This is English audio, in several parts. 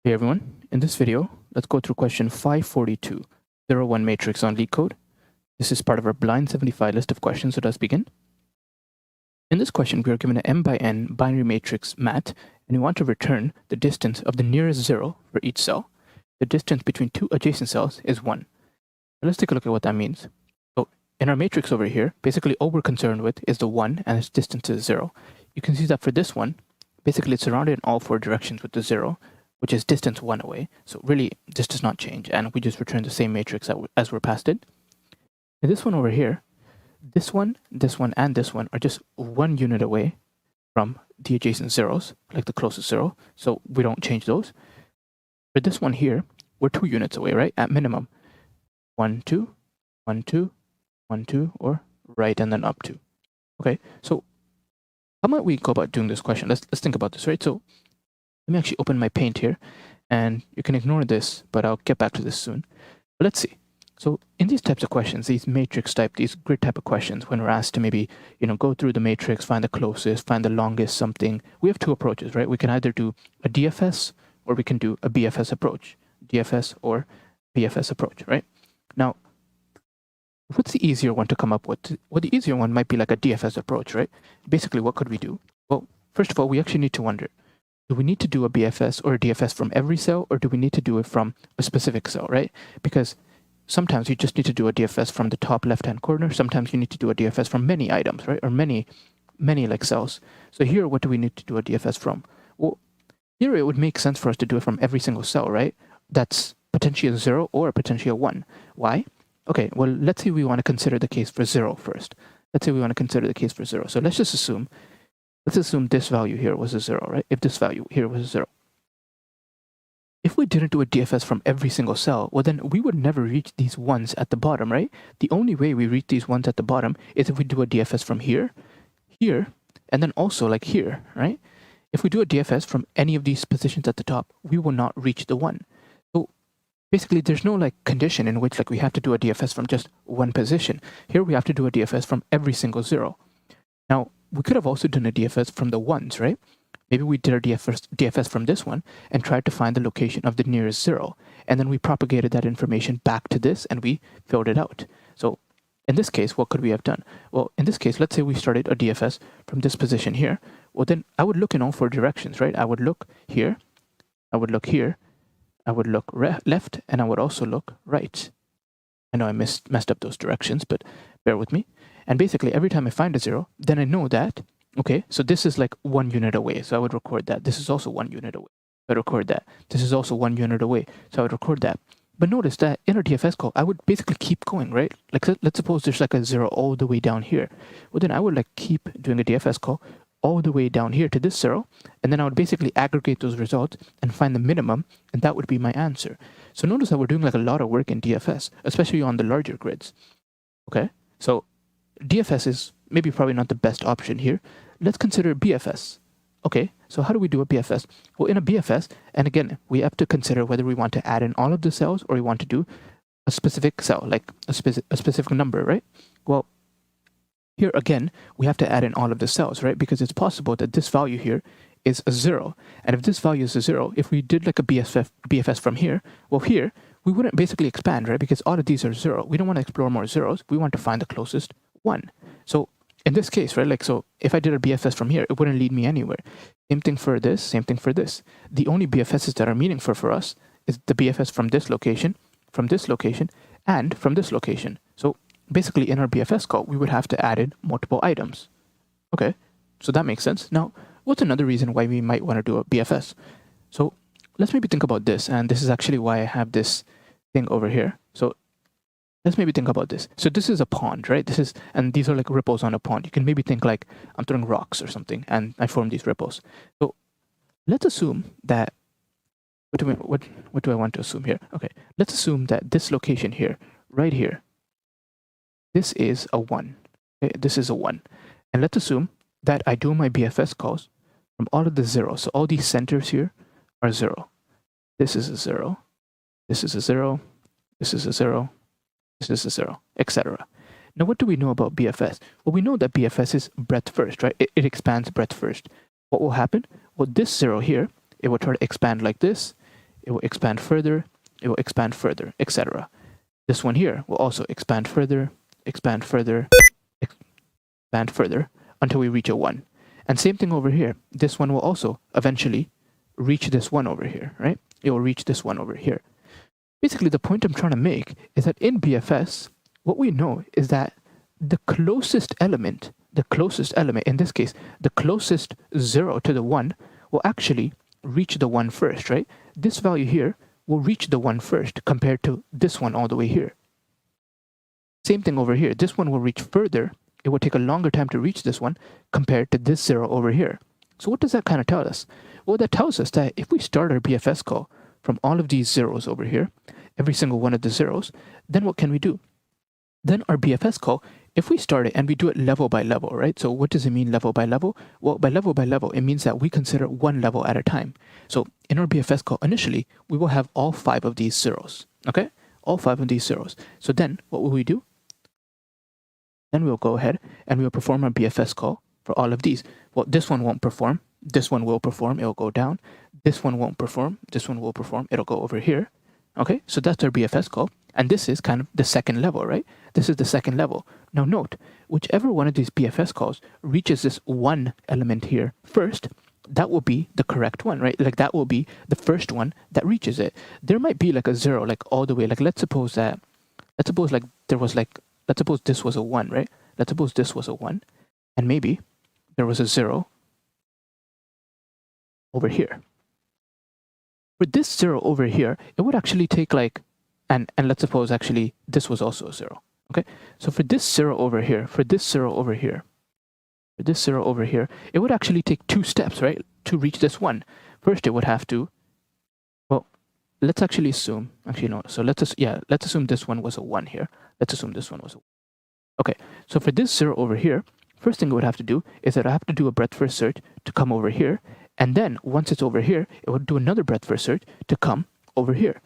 Hey everyone, in this video, let's go through question 542, 01 matrix on Leetcode. This is part of our blind 75 list of questions, so let's begin. In this question, we are given an m by n binary matrix mat, and we want to return the distance of the nearest zero for each cell. The distance between two adjacent cells is 1. Now let's take a look at what that means. So in our matrix over here, basically all we're concerned with is the 1 and its distance is 0. You can see that for this one, basically it's surrounded in all four directions with the 0, which is distance 1 away. So really, this does not change, and we just return the same matrix as we're passed it. And this one over here, this one, and this one are just 1 unit away from the adjacent zeros, like the closest zero, so we don't change those. For this one here, we're 2 units away, right? At minimum, 1, 2, 1, 2, 1, 2, or right and then up 2. Okay, so how might we go about doing this question? Let's think about this, right? So let me actually open my paint here, and you can ignore this, but I'll get back to this soon. But let's see. So in these types of questions, these matrix type, these grid type of questions, when we're asked to maybe, go through the matrix, find the closest, find the longest something, we have two approaches, right? We can either do a DFS or we can do a BFS approach. DFS or BFS approach, right? Now, what's the easier one to come up with? Well, the easier one might be like a DFS approach, right? Basically, what could we do? Well, first of all, we actually need to wonder, do we need to do a BFS or a DFS from every cell, or do we need to do it from a specific cell, right? Because sometimes you just need to do a DFS from the top left-hand corner. Sometimes you need to do a DFS from many items, right? Or many like cells. So here, what do we need to do a DFS from? Well, here it would make sense for us to do it from every single cell, right? That's potentially a 0 or potentially a 1. Why? Okay, well, let's say we want to consider the case for 0 first. Let's say we want to consider the case for 0. So let's assume this value here was a 0, right? If this value here was a 0. If we didn't do a DFS from every single cell, well, then we would never reach these ones at the bottom, right? The only way we reach these ones at the bottom is if we do a DFS from here, here, and then also like here, right? If we do a DFS from any of these positions at the top, we will not reach the 1. So basically, there's no like condition in which like we have to do a DFS from just one position. Here we have to do a DFS from every single 0. Now, we could have also done a DFS from the 1s, right? Maybe we did our DFS from this one and tried to find the location of the nearest 0. And then we propagated that information back to this and we filled it out. So in this case, what could we have done? Well, in this case, let's say we started a DFS from this position here. Well, then I would look in all four directions, right? I would look here, I would look here, I would look left, and I would also look right. I know I messed up those directions, but bear with me. And basically, every time I find a 0, then I know that, okay, so this is like 1 unit away. So I would record that. This is also 1 unit away. I would record that. This is also 1 unit away. So I would record that. But notice that in our DFS call, I would basically keep going, right? Like, let's suppose there's like a 0 all the way down here. Well, then I would like keep doing a DFS call all the way down here to this 0. And then I would basically aggregate those results and find the minimum. And that would be my answer. So notice that we're doing like a lot of work in DFS, especially on the larger grids. Okay, so DFS is maybe probably not the best option here. Let's consider BFS. Okay, so how do we do a BFS? Well, in a BFS, and again, we have to consider whether we want to add in all of the cells or we want to do a specific cell, like a specific number, right? Well, here again, we have to add in all of the cells, right? Because it's possible that this value here is a 0. And if this value is a 0, if we did like a BFS from here, well, here, we wouldn't basically expand, right? Because all of these are 0. We don't want to explore more zeros. We want to find the closest 1. So in this case, right, like, so if I did a BFS from here, it wouldn't lead me anywhere. Same thing for this, same thing for this. The only BFSs that are meaningful for us is the BFS from this location, and from this location. So basically in our BFS call, we would have to add in multiple items. Okay, so that makes sense. Now, what's another reason why we might want to do a BFS? So let's maybe think about this, and this is actually why I have this thing over here. So let's maybe think about this. So this is a pond, right? And these are like ripples on a pond. You can maybe think like I'm throwing rocks or something, and I form these ripples. So let's assume that, what do I want to assume here? Okay, let's assume that this location here, right here, this is a 1. Okay, this is a 1. And let's assume that I do my BFS calls from all of the zeros. So all these centers here are 0. This is a 0. This is a 0. This is a 0. This is a 0, etc. Now, what do we know about BFS? Well, we know that BFS is breadth first, right? It expands breadth first. What will happen? Well, this 0 here, it will try to expand like this. it will expand further, it will expand further, etc. This one here will also expand further, expand further, expand further until we reach a 1. And same thing over here. This one will also eventually reach this one over here, right? It will reach this one over here. Basically, the point I'm trying to make is that in BFS, what we know is that the closest element, in this case, the closest 0 to the 1 will actually reach the 1 first, right? This value here will reach the 1 first compared to this one all the way here. Same thing over here. This one will reach further. It will take a longer time to reach this one compared to this 0 over here. So what does that kind of tell us? Well, that tells us that if we start our BFS call from all of these zeros over here, every single one of the zeros, then what can we do? Then our BFS call, if we start it and we do it level by level, right? So what does it mean level by level? Well, by level, it means that we consider one level at a time. So in our BFS call, initially, we will have all 5 of these zeros, okay? All 5 of these zeros. So then what will we do? Then we'll go ahead and we'll perform our BFS call for all of these. Well, this one won't perform. This one will perform. It'll go down. This one won't perform. This one will perform. It'll go over here. Okay, so that's our BFS call. And this is kind of the second level, right? This is the second level. Now note, whichever one of these BFS calls reaches this one element here first, that will be the correct one, right? Like that will be the first one that reaches it. There might be like a 0, like all the way. Like let's suppose this was a 1, right? Let's suppose this was a 1, and maybe there was a 0 over here. For this 0 over here, it would actually take like, and let's suppose actually this was also a 0, okay? So for this 0 over here, it would actually take 2 steps, right? To reach this 1. First, it would have to, well, let's actually assume, so let's assume this one was a 1 here. Let's assume this one was a 1. Okay, so for this 0 over here, first thing it would have to do is that I have to do a breadth first search to come over here. And then once it's over here, it would do another breadth first search to come over here.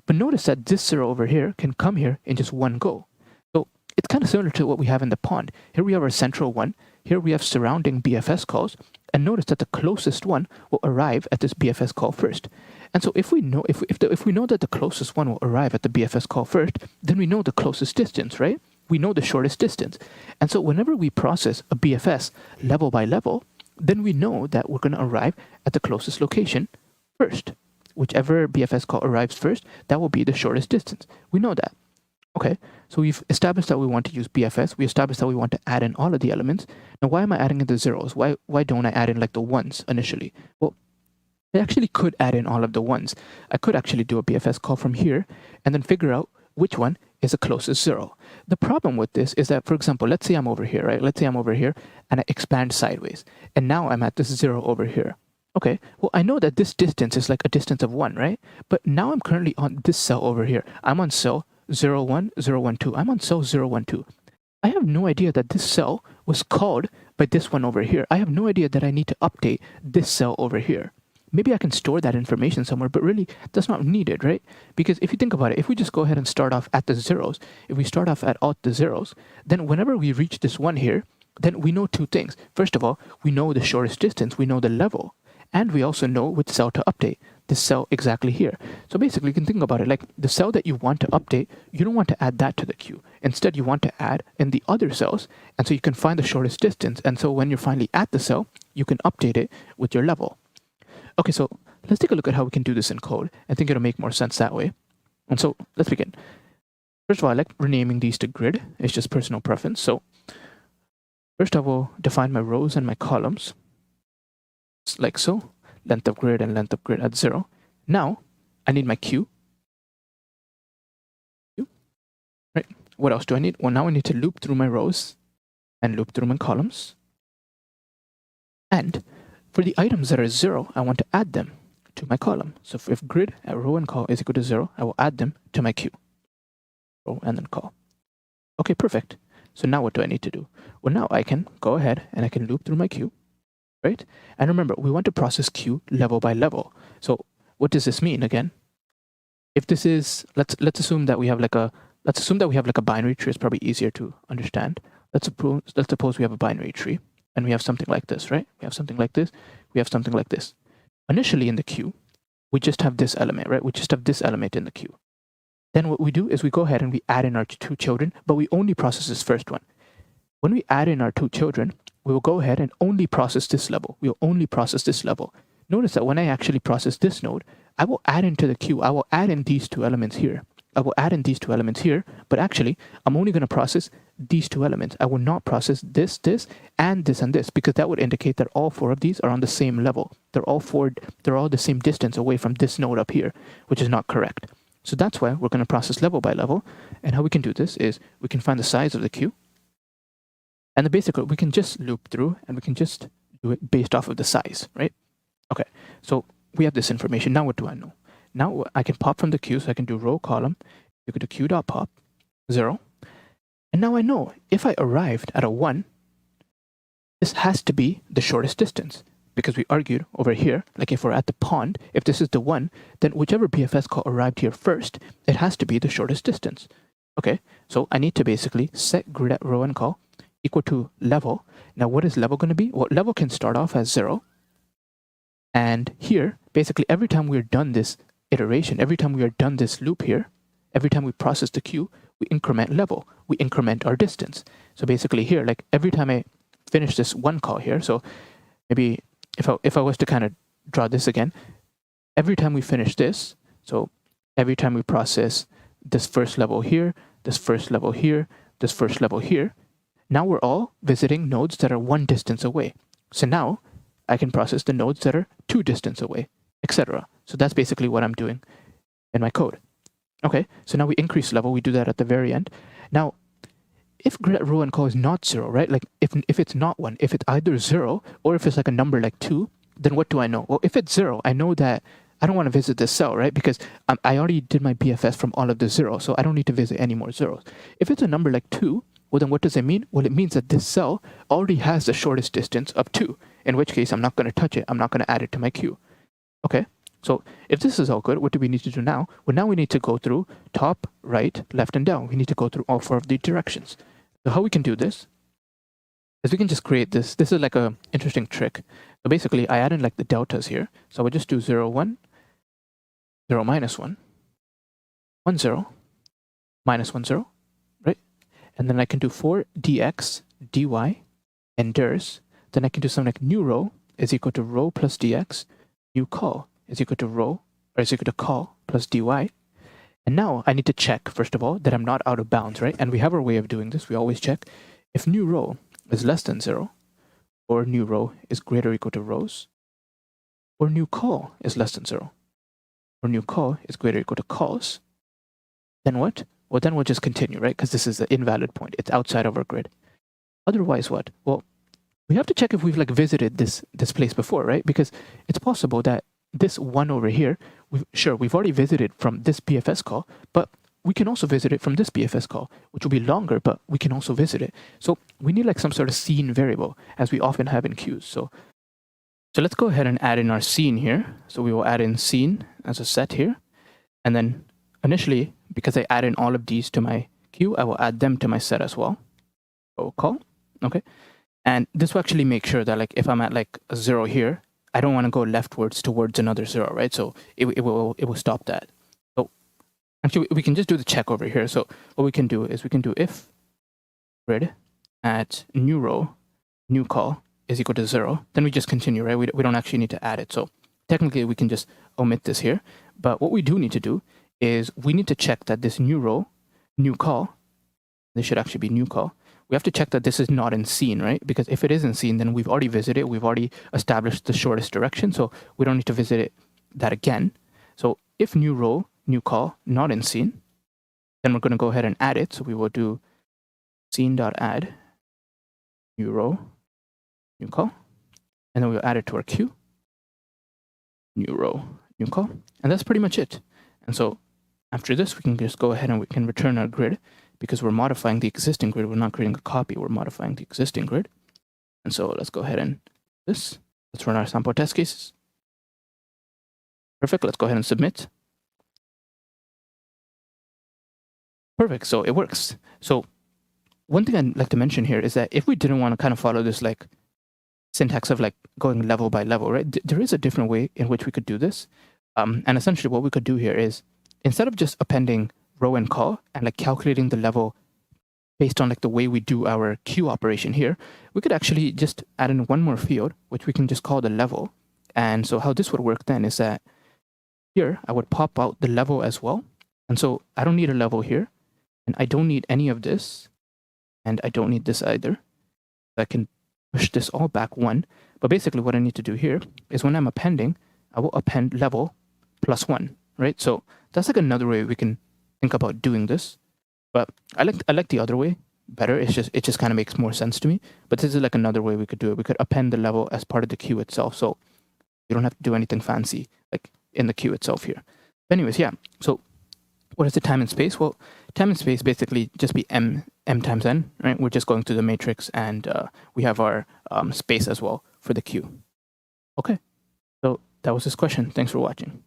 But notice that this 0 over here can come here in just one go. So it's kind of similar to what we have in the pond. Here we have our central one. Here we have surrounding BFS calls. And notice that the closest one will arrive at this BFS call first. And so if we know that the closest one will arrive at the BFS call first, then we know the closest distance, right? We know the shortest distance. And so whenever we process a BFS level by level, then we know that we're going to arrive at the closest location first. Whichever BFS call arrives first, that will be the shortest distance. We know that. Okay, so we've established that we want to use BFS. We established that we want to add in all of the elements. Now, why am I adding in the zeros? Why don't I add in like the ones initially? Well, I actually could add in all of the ones. I could actually do a BFS call from here and then figure out which one is the closest 0. The problem with this is that, for example, let's say I'm over here, right? Let's say I'm over here and I expand sideways. And now I'm at this 0 over here. Okay, well, I know that this distance is like a distance of 1, right? But now I'm currently on this cell over here. I'm on cell 01, 012. I'm on cell 012. I have no idea that this cell was called by this one over here. I have no idea that I need to update this cell over here. Maybe I can store that information somewhere, but really that's not needed, right? Because if you think about it, if we just go ahead and start off at the zeros, if we start off at all the zeros, then whenever we reach this one here, then we know 2 things. First of all, we know the shortest distance, we know the level, and we also know which cell to update, this cell exactly here. So basically, you can think about it like the cell that you want to update, you don't want to add that to the queue. Instead, you want to add in the other cells, and so you can find the shortest distance. And so when you're finally at the cell, you can update it with your level. Okay, so let's take a look at how we can do this in code. I think it'll make more sense that way. And so let's begin. First of all, I like renaming these to grid. It's just personal preference. So first I will define my rows and my columns. Like so, length of grid and length of grid at 0. Now I need my queue. Right. What else do I need? Well, now I need to loop through my rows and loop through my columns. And for the items that are 0, I want to add them to my column. So if grid at row and call is equal to 0, I will add them to my queue. Row and then call. Okay, perfect. So now what do I need to do? Well, now I can go ahead and I can loop through my queue, right? And remember, we want to process queue level by level. So what does this mean again? If this is, let's assume that we have like a binary tree. It's probably easier to understand. Let's suppose we have a binary tree. And we have something like this, right? We have something like this. We have something like this. Initially in the queue, we just have this element, right? We just have this element in the queue. Then what we do is we go ahead and we add in our two children, but we only process this first one. When we add in our two children, we will go ahead and only process this level. We'll only process this level. Notice that when I actually process this node, I will add into the queue, I will add in these two elements here. I will add in these two elements here, but actually, I'm only going to process these two elements. I will not process this, and this, because that would indicate that all four of these are on the same level. They're all the same distance away from this node up here, which is not correct. So that's why we're going to process level by level. And how we can do this is we can find the size of the queue. And the basic, we can just loop through and we can just do it based off of the size, right? Okay, so we have this information. Now what do I know? Now I can pop from the queue, so I can do row column, you could do queue.pop, 0. And now I know if I arrived at a 1, this has to be the shortest distance, because we argued over here, like if we're at the pond, if this is the 1, then whichever BFS call arrived here first, it has to be the shortest distance. Okay, so I need to basically set grid at row and call equal to level. Now what is level going to be? Well, level can start off as 0. And here, basically every time we're done this iteration, every time we are done this loop here, every time we process the queue, we increment level, we increment our distance. So basically here, like every time I finish this one call here, so maybe if I was to kind of draw this again, every time we finish this, so every time we process this first level here, this first level here, this first level here, now we're all visiting nodes that are 1 distance away. So now I can process the nodes that are 2 distance away, etc. So that's basically what I'm doing in my code. Okay, so now we increase level, we do that at the very end. Now, if grid at row and call is not 0, right? Like if it's not 1, if it's either 0 or if it's like a number like 2, then what do I know? Well, if it's 0, I know that I don't want to visit this cell, right? Because I already did my BFS from all of the 0, so I don't need to visit any more zeros. If it's a number like 2, well, then what does it mean? Well, it means that this cell already has the shortest distance of 2, in which case I'm not going to touch it. I'm not going to add it to my queue. Okay, so if this is all good, what do we need to do now? Well, now we need to go through top, right, left, and down. We need to go through all 4 of the directions. So how we can do this is we can just create this. This is like a interesting trick. So basically, I add in like the deltas here. So I would just do 0, 1, 0, minus 1, 1, 0, minus 1, 0, right? And then I can do for dx, dy, and dirs. Then I can do something like new row is equal to row plus dx, new call is equal to row, or is equal to call plus dy. And now I need to check, first of all, that I'm not out of bounds, right? And we have our way of doing this. We always check if new row is less than 0, or new row is greater or equal to rows, or new call is less than 0, or new call is greater or equal to calls, then what? Well, then we'll just continue, right? Because this is the invalid point. It's outside of our grid. Otherwise, what? Well, we have to check if we've like visited this place before, right? Because it's possible that this 1 over here, we've already visited from this BFS call, but we can also visit it from this BFS call, which will be longer, but we can also visit it. So we need like some sort of scene variable, as we often have in queues. So let's go ahead and add in our scene here. So we will add in scene as a set here. And then initially, because I add in all of these to my queue, I will add them to my set as well. So call, okay. And this will actually make sure that like if I'm at like a 0 here, I don't want to go leftwards towards another 0, right? So it will stop that. So actually, we can just do the check over here. So what we can do is we can do if grid at new row, new call is equal to 0. Then we just continue, right? We don't actually need to add it. So technically, we can just omit this here. But what we do need to do is we need to check that this new row, new call, this should actually be new call. We have to check that this is not in scene, right? Because if it is in scene, then we've already visited it. We've already established the shortest direction. So we don't need to visit it that again. So if new row, new call, not in scene, then we're going to go ahead and add it. So we will do scene.add new row, new call. And then we'll add it to our queue. New row, new call. And that's pretty much it. And so after this, we can just go ahead and we can return our grid, because we're modifying the existing grid. We're not creating a copy. We're modifying the existing grid. And so let's go ahead and do this. Let's run our sample test cases. Perfect. Let's go ahead and submit. Perfect. So it works. So one thing I'd like to mention here is that if we didn't want to kind of follow this like syntax of like going level by level, right? There is a different way in which we could do this. And essentially what we could do here is, instead of just appending row and col and like calculating the level based on like the way we do our queue operation here, we could actually just add in one more field, which we can just call the level. And so how this would work then is that here I would pop out the level as well. And so I don't need a level here, and I don't need any of this, and I don't need this either. I can push this all back one. But basically what I need to do here is when I'm appending, I will append level plus 1, right? So that's like another way we can think about doing this. But I like the other way better. It just kind of makes more sense to me. But this is like another way we could do it. We could append the level as part of the queue itself. So you don't have to do anything fancy like in the queue itself here. But anyways, yeah. So what is the time and space? Well, time and space basically just be m times n, right? We're just going through the matrix, and we have our space as well for the queue. Okay, so that was this question. Thanks for watching.